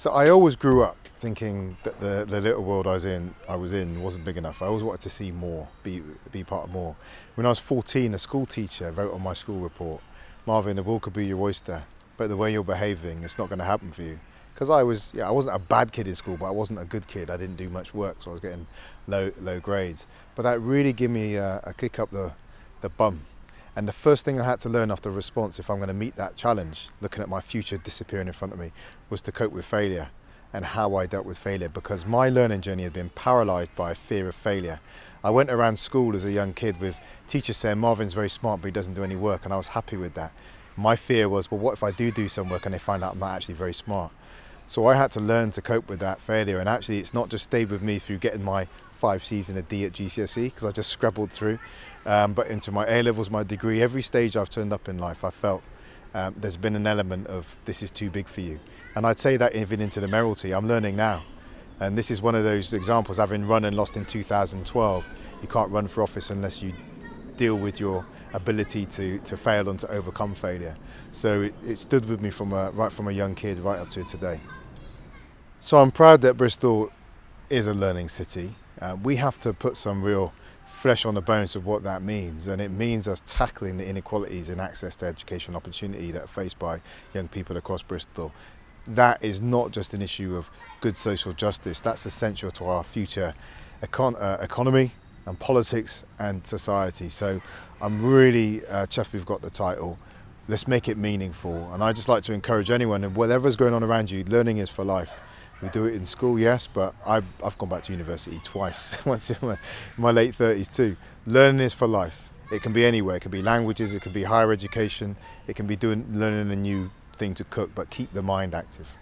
So I always grew up thinking that the little world I was in wasn't big enough. I always wanted to see more, be part of more. When I was 14, a school teacher wrote on my school report, "Marvin, the world could be your oyster, but the way you're behaving, it's not going to happen for you." Because I wasn't a bad kid in school, but I wasn't a good kid. I didn't do much work, so I was getting low grades. But that really gave me a kick up the bum. And the first thing I had to learn after a response, if I'm going to meet that challenge, looking at my future disappearing in front of me, was to cope with failure and how I dealt with failure, because my learning journey had been paralysed by fear of failure. I went around school as a young kid with teachers saying, "Marvin's very smart, but he doesn't do any work," and I was happy with that. My fear was, well, what if I do some work and they find out I'm not actually very smart? So I had to learn to cope with that failure, and actually it's not just stayed with me through getting my 5 C's and a D at GCSE, because I just scrabbled through, but into my A-levels, my degree, every stage I've turned up in life, I felt there's been an element of this is too big for you. And I'd say that even into the mayoralty, I'm learning now. And this is one of those examples, having run and lost in 2012, you can't run for office unless you deal with your ability to fail and to overcome failure. So it stood with me right from a young kid right up to today. So I'm proud that Bristol is a learning city. We have to put some real flesh on the bones of what that means, and it means us tackling the inequalities in access to education opportunity that are faced by young people across Bristol. That is not just an issue of good social justice, that's essential to our future economy and politics and society. So I'm really chuffed we've got the title. Let's make it meaningful, and I just like to encourage anyone, and whatever's going on around you, learning is for life. We do it in school, yes, but I've gone back to university twice, once in my late 30s too. Learning is for life. It can be anywhere. It can be languages, it can be higher education, it can be learning a new thing to cook, but keep the mind active.